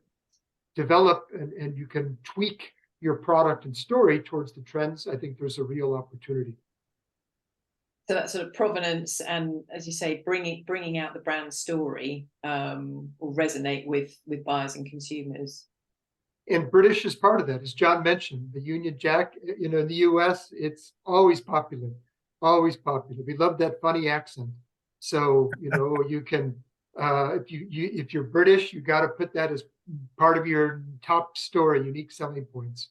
develop and you can tweak your product and story towards the trends, I think there's a real opportunity. So that sort of provenance and, as you say, bringing out the brand story will resonate with buyers and consumers. And British is part of that, as John mentioned. The Union Jack, in the US, it's always popular, always popular. We love that funny accent. So you can, if you're British, you got to put that as part of your top story, unique selling points.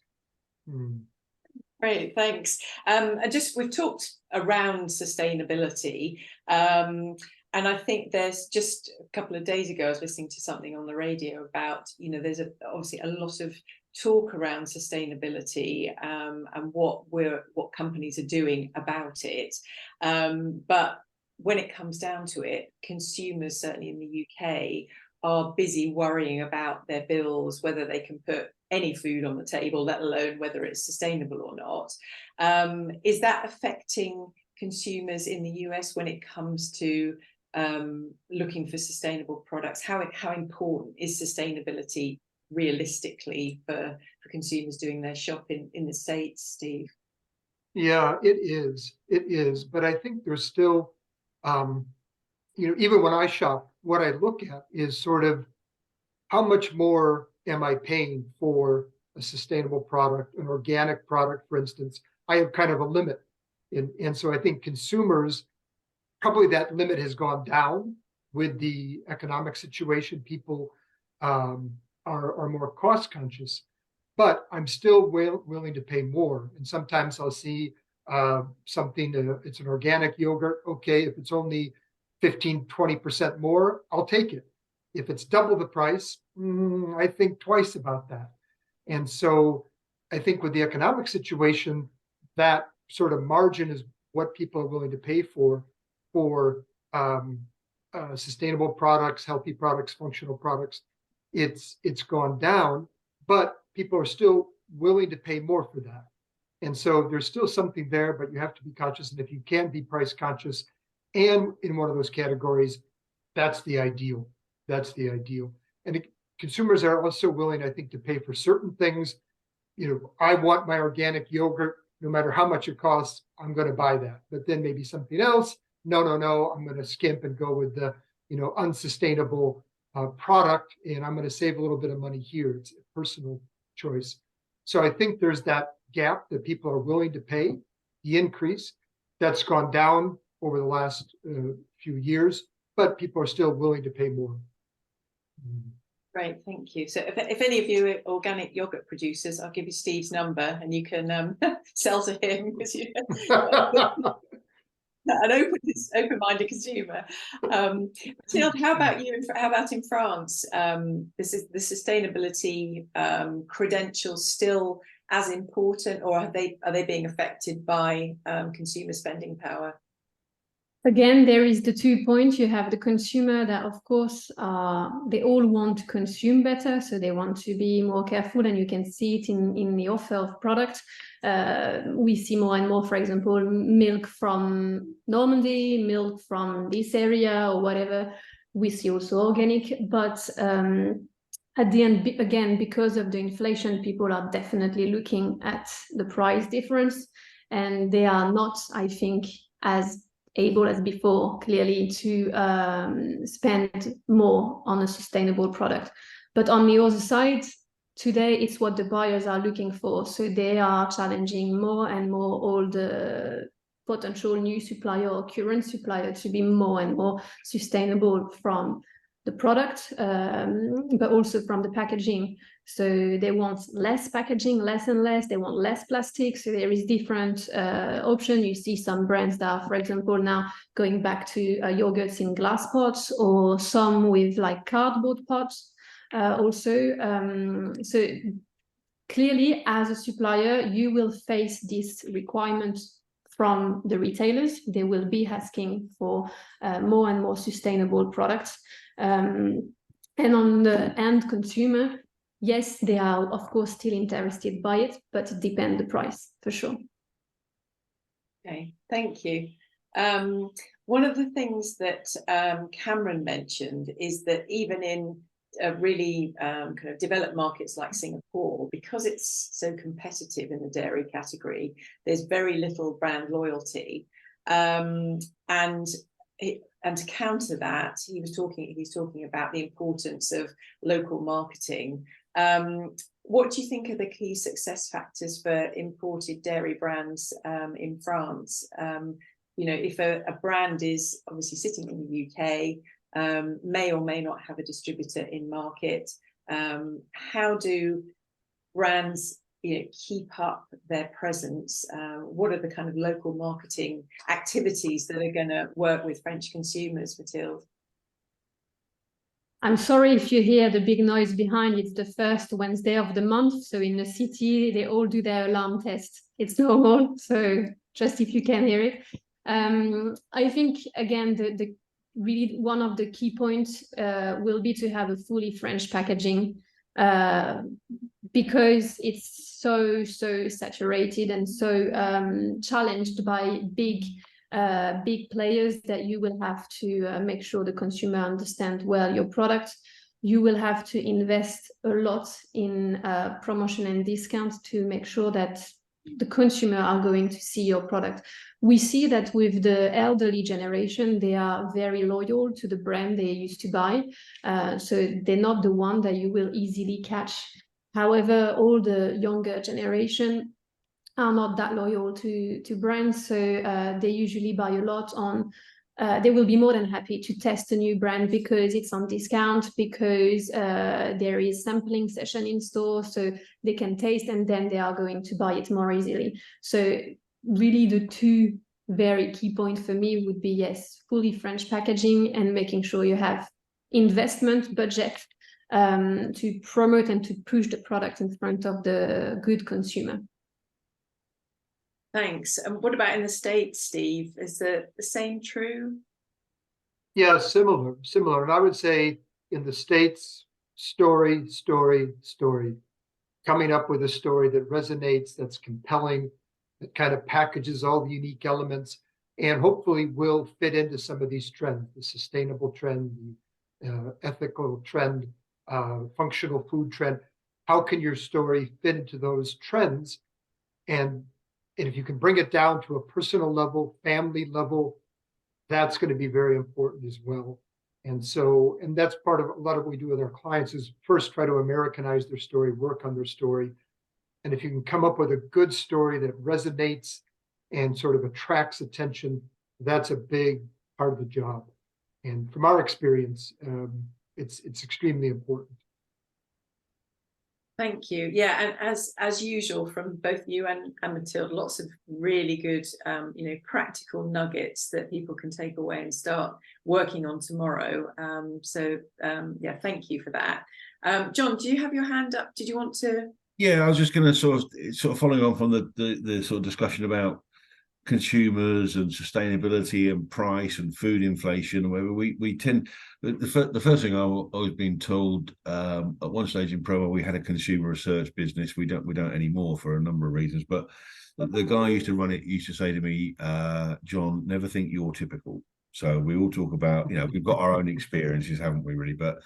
Great, thanks. And we've talked around sustainability, and I think there's just a couple of days ago I was listening to something on the radio about there's obviously a lot of talk around sustainability and what companies are doing about it, but when it comes down to it, consumers certainly in the UK are busy worrying about their bills, whether they can put any food on the table, let alone whether it's sustainable or not. Is that affecting consumers in the US when it comes to looking for sustainable products? How important is sustainability realistically for consumers doing their shopping in the States, Steve? Yeah, it is. But I think there's still, even when I shop, what I look at is sort of how much more am I paying for a sustainable product, an organic product, for instance. I have kind of a limit. And so I think consumers, probably that limit has gone down with the economic situation. People are more cost conscious, but I'm still willing to pay more. And sometimes I'll see something, it's an organic yogurt. Okay, if it's only 15-20% more, I'll take it. If it's double the price, I think twice about that. And so I think with the economic situation, that sort of margin is what people are willing to pay for sustainable products, healthy products, functional products. It's gone down, but people are still willing to pay more for that. And so there's still something there, but you have to be conscious. And if you can be price conscious and in one of those categories, that's the ideal. That's the ideal. And consumers are also willing, I think, to pay for certain things. I want my organic yogurt, no matter how much it costs, I'm going to buy that. But then maybe something else, no, I'm going to skimp and go with the, unsustainable product, and I'm going to save a little bit of money here. It's a personal choice. So I think there's that gap that people are willing to pay, the increase that's gone down over the last few years, but people are still willing to pay more. Great, thank you. So if any of you are organic yogurt producers, I'll give you Steve's number and you can sell to him, because you an open-minded consumer. Mathilde, how about you? How about in France? This is the sustainability credentials still as important, or are they being affected by consumer spending power? Again, there is the 2 points. You have the consumer that, of course, they all want to consume better, so they want to be more careful, and you can see it in the offer of products. We see more and more, for example, milk from Normandy, milk from this area or whatever. We see also organic, but at the end, again, because of the inflation, people are definitely looking at the price difference, and they are not, I think, as able as before, clearly, to spend more on a sustainable product. But on the other side, today it's what the buyers are looking for. So they are challenging more and more all the potential new supplier or current supplier to be more and more sustainable from the product, but also from the packaging. So they want less packaging, less and less. They want less plastic. So there is different option. You see some brands that are, for example, now going back to yogurts in glass pots, or some with like cardboard pots also. So clearly, as a supplier, you will face this requirement from the retailers. They will be asking for more and more sustainable products. And on the end consumer, yes, they are, of course, still interested by it, but it depends the price, for sure. Okay, thank you. One of the things that Cameron mentioned is that even in really kind of developed markets like Singapore, because it's so competitive in the dairy category, there's very little brand loyalty. And to counter that, he's talking about the importance of local marketing. What do you think are the key success factors for imported dairy brands in France? You know, if a brand is obviously sitting in the UK, may or may not have a distributor in market, how do brands, you know, keep up their presence? What are the kind of local marketing activities that are going to work with French consumers, Mathilde? I'm sorry if you hear the big noise behind. It's the first Wednesday of the month, so in the city they all do their alarm test. It's normal, so just if you can hear it. I think, again, the really one of the key points will be to have a fully French packaging, because it's so saturated and so challenged by big players, that you will have to make sure the consumer understands well your product. You will have to invest a lot in promotion and discounts to make sure that the consumer are going to see your product. We see that with the elderly generation, they are very loyal to the brand they used to buy. So they're not the one that you will easily catch. However, all the younger generation are not that loyal to brands. So they usually buy a lot on, they will be more than happy to test a new brand because it's on discount, because there is sampling session in store, so they can taste, and then they are going to buy it more easily. So really the two very key points for me would be, yes, fully French packaging and making sure you have investment budget to promote and to push the product in front of the good consumer. Thanks. And what about in the States, Steve? Is the same true? Yeah, similar. And I would say in the States, story. Coming up with a story that resonates, that's compelling, that kind of packages all the unique elements, and hopefully will fit into some of these trends, the sustainable trend, the ethical trend, functional food trend. How can your story fit into those trends? And if you can bring it down to a personal level, family level, that's going to be very important as well. And that's part of a lot of what we do with our clients is first try to Americanize their story, work on their story. And if you can come up with a good story that resonates and sort of attracts attention, that's a big part of the job. And from our experience, it's extremely important. Thank you. Yeah, and as usual from both you and Mathilde, lots of really good, practical nuggets that people can take away and start working on tomorrow. Yeah, thank you for that. John, do you have your hand up? Did you want to? Yeah, I was just going to sort of following on from the sort of discussion about consumers and sustainability and price and food inflation. Where we tend the first thing I was being told at one stage in Promo, we had a consumer research business. We don't anymore for a number of reasons. But the guy who used to run it used to say to me, John, never think you're typical. So we all talk about, we've got our own experiences, haven't we, really? But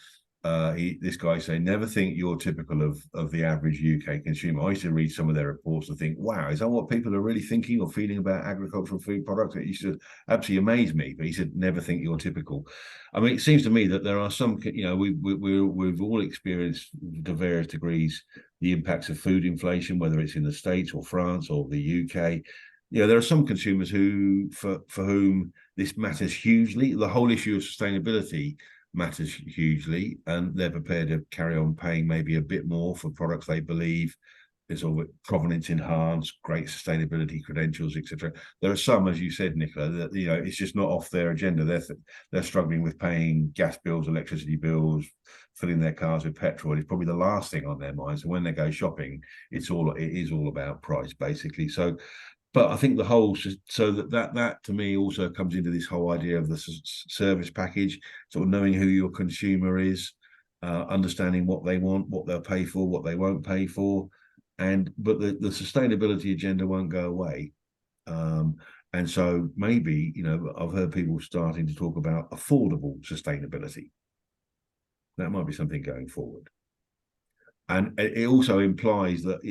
this guy saying, never think you're typical of the average UK consumer. I used to read some of their reports and think, wow, is that what people are really thinking or feeling about agricultural food products? It used to absolutely amaze me. But he said, never think you're typical. I mean, it seems to me that there are some, we've all experienced to various degrees the impacts of food inflation, whether it's in the States or France or the UK. There are some consumers who, for whom this matters hugely. The whole issue of sustainability matters hugely, and they're prepared to carry on paying maybe a bit more for products they believe is all provenance enhanced, great sustainability credentials, etc. There are some, as you said, Nicola, that it's just not off their agenda. They're struggling with paying gas bills, electricity bills, filling their cars with petrol. It's probably the last thing on their minds. And when they go shopping, it is all about price, basically. But I think the whole, so that to me also comes into this whole idea of the service package, sort of knowing who your consumer is, understanding what they want, what they'll pay for, what they won't pay for, but the sustainability agenda won't go away. And so maybe, I've heard people starting to talk about affordable sustainability. That might be something going forward. And it also implies that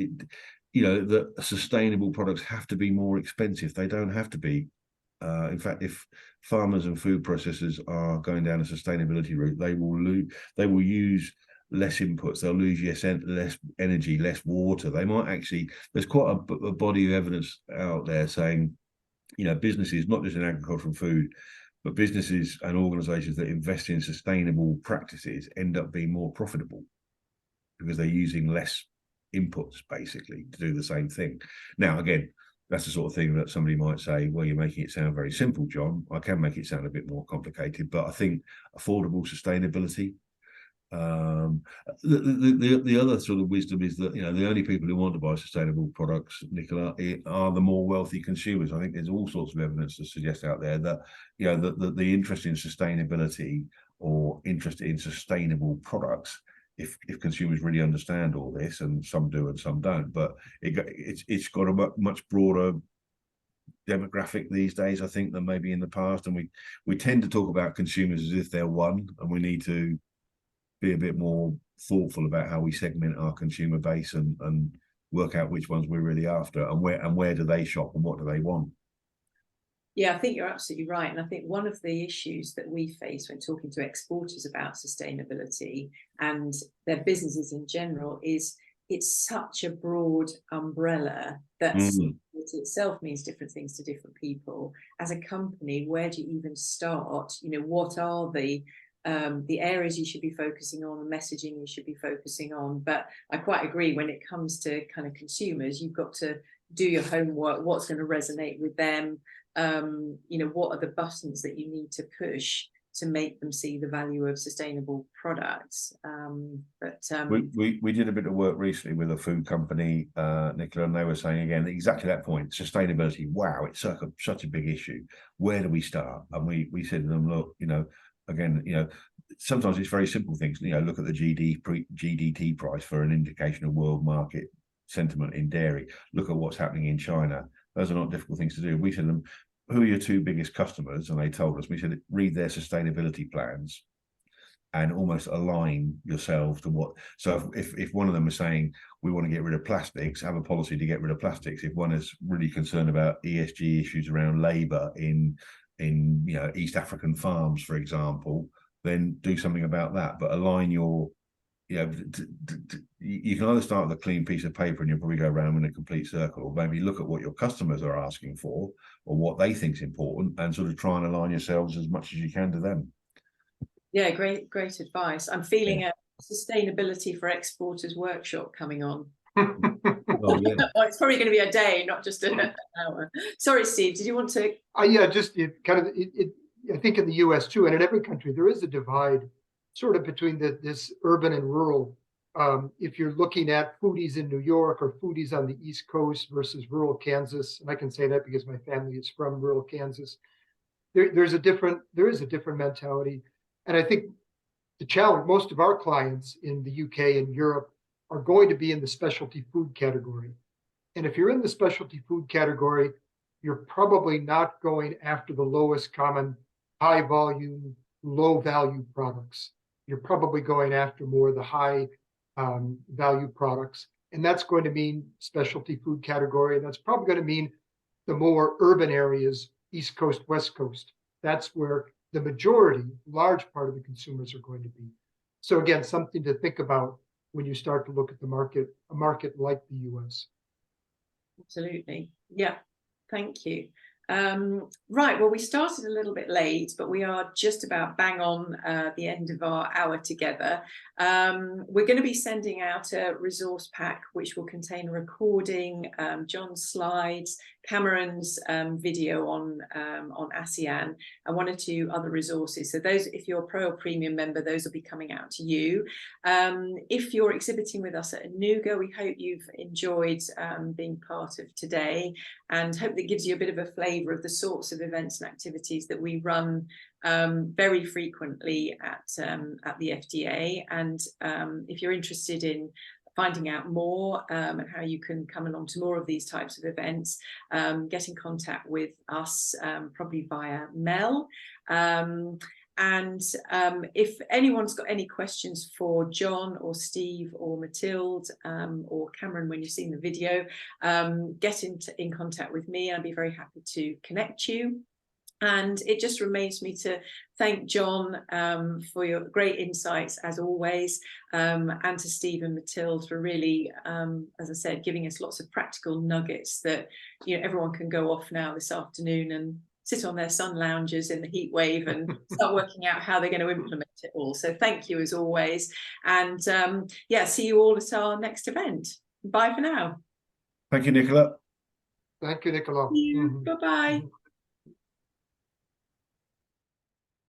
that sustainable products have to be more expensive. They don't have to be. In fact, if farmers and food processors are going down a sustainability route, they will use less inputs. They'll lose less energy, less water. They might actually. There's quite a body of evidence out there saying, businesses, not just in agriculture and food, but businesses and organisations that invest in sustainable practices end up being more profitable because they're using less inputs basically to do the same thing. Now, again, that's the sort of thing that somebody might say, well, you're making it sound very simple, John. I can make it sound a bit more complicated, but I think affordable sustainability. The other sort of wisdom is that the only people who want to buy sustainable products, Nicola, are the more wealthy consumers. I think there's all sorts of evidence to suggest out there that the interest in sustainability or interest in sustainable products, if consumers really understand all this, and some do and some don't, but it's got a much broader demographic these days, I think, than maybe in the past. And we tend to talk about consumers as if they're one, and we need to be a bit more thoughtful about how we segment our consumer base and work out which ones we're really after, and where do they shop and what do they want. Yeah, I think you're absolutely right. And I think one of the issues that we face when talking to exporters about sustainability and their businesses in general is it's such a broad umbrella that itself means different things to different people. As a company, where do you even start? What are the areas you should be focusing on, the messaging you should be focusing on? But I quite agree, when it comes to kind of consumers, you've got to do your homework. What's going to resonate with them? What are the buttons that you need to push to make them see the value of sustainable products? We did a bit of work recently with a food company, Nicola, and they were saying again exactly that point: sustainability. Wow, it's such a big issue. Where do we start? And we said to them, look, again, sometimes it's very simple things. Look at the GDT price for an indication of world market sentiment in dairy. Look at what's happening in China. Those are not difficult things to do. We said to them, who are your two biggest customers? And they told us. We said, read their sustainability plans and almost align yourselves to what. So if one of them is saying, we want to get rid of plastics, have a policy to get rid of plastics. If one is really concerned about ESG issues around labour in East African farms, for example, then do something about that. But align your, you can either start with a clean piece of paper and you'll probably go around in a complete circle, or maybe look at what your customers are asking for or what they think is important, and sort of try and align yourselves as much as you can to them. Yeah, great advice. I'm feeling a sustainability for exporters workshop coming on. Oh, yeah. Oh, it's probably going to be a day, not just an hour. Sorry, Steve, did you want to? Yeah, just I think in the US too, and in every country, there is a divide sort of between this urban and rural. If you're looking at foodies in New York or foodies on the East Coast versus rural Kansas, and I can say that because my family is from rural Kansas, there is a different mentality. And I think the challenge, most of our clients in the UK and Europe are going to be in the specialty food category. And if you're in the specialty food category, you're probably not going after the lowest common, high volume, low value products. You're probably going after more of the high value products. And that's going to mean specialty food category. And that's probably going to mean the more urban areas, East Coast, West Coast. That's where the majority, large part of the consumers are going to be. So again, something to think about when you start to look at the market, a market like the US. Absolutely. Yeah. Thank you. Right, well, we started a little bit late, but we are just about bang on the end of our hour together. We're going to be sending out a resource pack which will contain a recording, John's slides, Cameron's video on ASEAN, and one or two other resources. So those, if you're a Pro or Premium member, those will be coming out to you. If you're exhibiting with us at Anuga, we hope you've enjoyed being part of today, and hope that gives you a bit of a flavour of the sorts of events and activities that we run very frequently at the FDA. And if you're interested in finding out more and how you can come along to more of these types of events, get in contact with us, probably via Mel. And if anyone's got any questions for John or Steve or Mathilde or Cameron when you've seen the video, get in contact with me. I'd be very happy to connect you. And it just remains me to thank John for your great insights as always, and to Steve and Mathilde for really, as I said, giving us lots of practical nuggets that everyone can go off now this afternoon and sit on their sun lounges in the heat wave and start working out how they're going to implement it all. So thank you as always. And yeah, see you all at our next event. Bye for now. Thank you, Nicola. Thank you, Nicola. Bye-bye.